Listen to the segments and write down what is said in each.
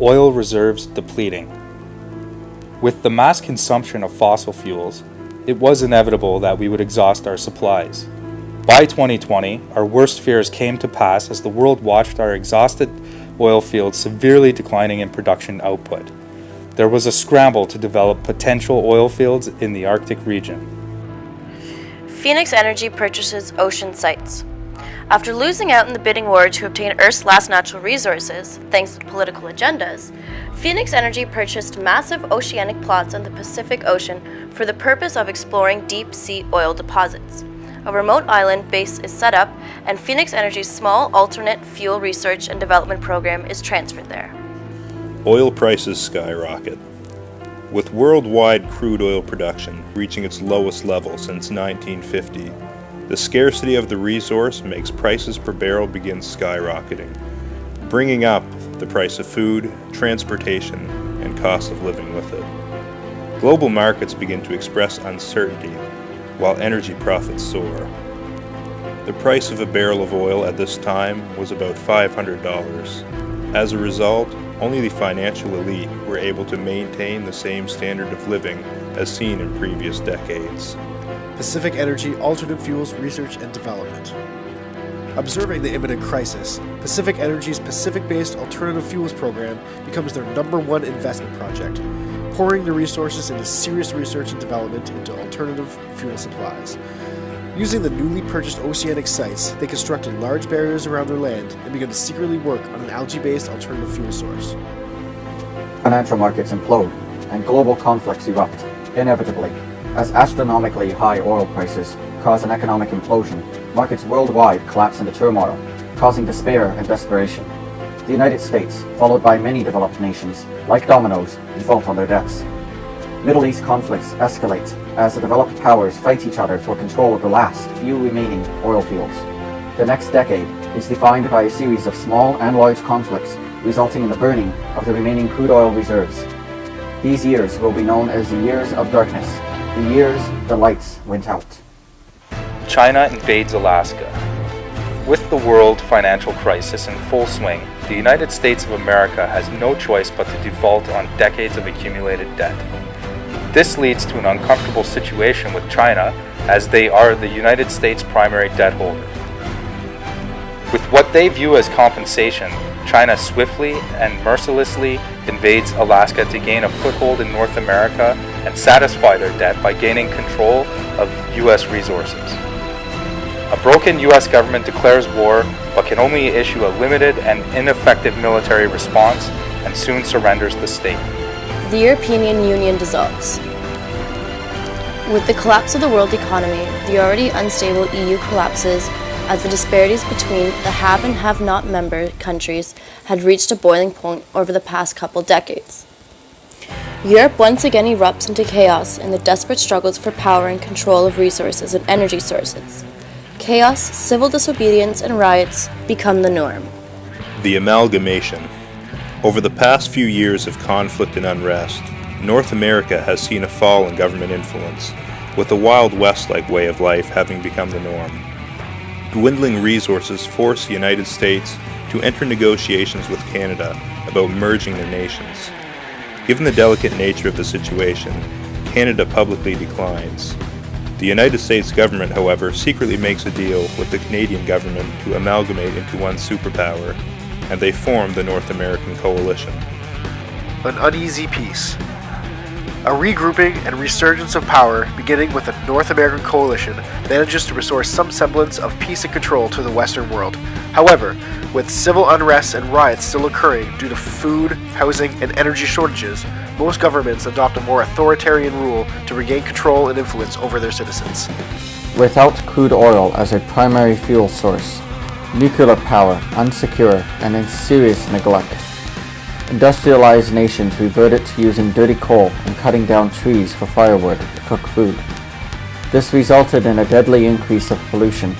oil reserves depleting. With the mass consumption of fossil fuels, it was inevitable that we would exhaust our supplies. By 2020, our worst fears came to pass as the world watched our exhausted oil fields severely declining in production output. There was a scramble to develop potential oil fields in the Arctic region. Phoenix Energy purchases ocean sites. After losing out in the bidding war to obtain Earth's last natural resources, thanks to political agendas, Phoenix Energy purchased massive oceanic plots in the Pacific Ocean for the purpose of exploring deep-sea oil deposits. A remote island base is set up, and Phoenix Energy's small alternate fuel research and development program is transferred there. Oil prices skyrocket. With worldwide crude oil production reaching its lowest level since 1950, the scarcity of the resource makes prices per barrel begin skyrocketing, bringing up the price of food, transportation, and cost of living with it. Global markets begin to express uncertainty, while energy profits soar. The price of a barrel of oil at this time was about $500. As a result, only the financial elite were able to maintain the same standard of living as seen in previous decades. Pacific Energy Alternate Fuels Research and Development. Observing the imminent crisis, Pacific Energy's Pacific-based alternative fuels program becomes their #1 investment project, pouring the resources into serious research and development into alternative fuel supplies. Using the newly purchased oceanic sites, they constructed large barriers around their land and began to secretly work on an algae-based alternative fuel source. Financial markets implode and global conflicts erupt, inevitably. As astronomically high oil prices cause an economic implosion, markets worldwide collapse into turmoil, causing despair and desperation. The United States, followed by many developed nations, like dominoes, default on their debts. Middle East conflicts escalate as the developed powers fight each other for control of the last few remaining oil fields. The next decade is defined by a series of small and large conflicts, resulting in the burning of the remaining crude oil reserves. These years will be known as the years of darkness, the years the lights went out. China invades Alaska. With the world financial crisis in full swing, the United States of America has no choice but to default on decades of accumulated debt. This leads to an uncomfortable situation with China, as they are the United States' primary debt holder. With what they view as compensation, China swiftly and mercilessly invades Alaska to gain a foothold in North America and satisfy their debt by gaining control of U.S. resources. A broken U.S. government declares war, but can only issue a limited and ineffective military response, and soon surrenders the state. The European Union dissolves. With the collapse of the world economy, the already unstable EU collapses as the disparities between the have and have not member countries had reached a boiling point over the past couple decades. Europe once again erupts into chaos in the desperate struggles for power and control of resources and energy sources. Chaos, civil disobedience, and riots become the norm. The amalgamation. Over the past few years of conflict and unrest, North America has seen a fall in government influence, with the Wild West-like way of life having become the norm. Dwindling resources force the United States to enter negotiations with Canada about merging their nations. Given the delicate nature of the situation, Canada publicly declines. The United States government, however, secretly makes a deal with the Canadian government to amalgamate into one superpower, and they form the North American Coalition. An uneasy peace. A regrouping and resurgence of power, beginning with the North American Coalition, manages to restore some semblance of peace and control to the Western world. However, with civil unrest and riots still occurring due to food, housing, and energy shortages, most governments adopt a more authoritarian rule to regain control and influence over their citizens. Without crude oil as a primary fuel source, nuclear power unsecure and in serious neglect, industrialized nations reverted to using dirty coal and cutting down trees for firewood to cook food. This resulted in a deadly increase of pollution.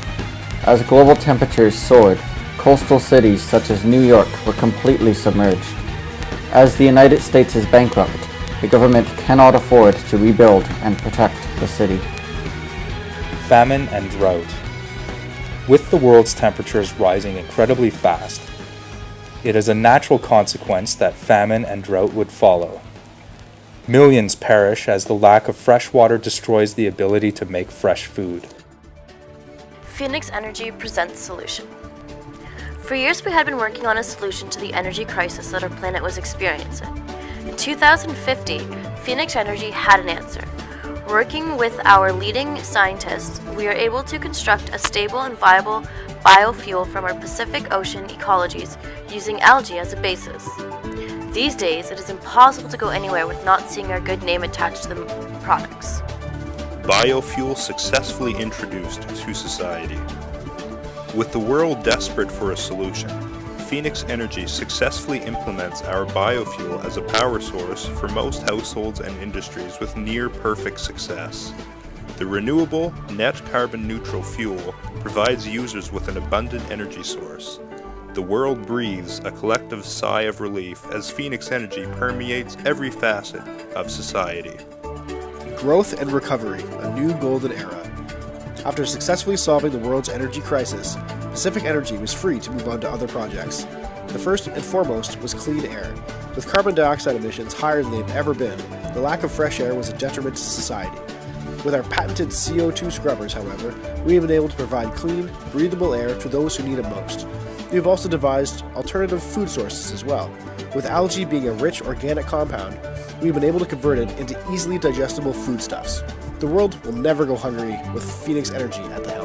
As global temperatures soared, coastal cities such as New York were completely submerged. As the United States is bankrupt, the government cannot afford to rebuild and protect the city. Famine and drought. With the world's temperatures rising incredibly fast, It is a natural consequence that famine and drought would follow. Millions perish as the lack of fresh water destroys the ability to make fresh food. Phoenix Energy presents solution. For years we had been working on a solution to the energy crisis that our planet was experiencing. In 2050, Phoenix Energy had an answer. Working with our leading scientists, we are able to construct a stable and viable biofuel from our Pacific Ocean ecologies using algae as a basis. These days, it is impossible to go anywhere with not seeing our good name attached to the products. Biofuel successfully introduced to society. With the world desperate for a solution, Phoenix Energy successfully implements our biofuel as a power source for most households and industries with near-perfect success. The renewable, net carbon-neutral fuel provides users with an abundant energy source. The world breathes a collective sigh of relief as Phoenix Energy permeates every facet of society. Growth and recovery, a new golden era. After successfully solving the world's energy crisis, Pacific Energy was free to move on to other projects. The first and foremost was clean air. With carbon dioxide emissions higher than they've ever been, the lack of fresh air was a detriment to society. With our patented CO2 scrubbers, however, we have been able to provide clean, breathable air to those who need it most. We have also devised alternative food sources as well. With algae being a rich organic compound, we have been able to convert it into easily digestible foodstuffs. The world will never go hungry with Phoenix Energy at the helm.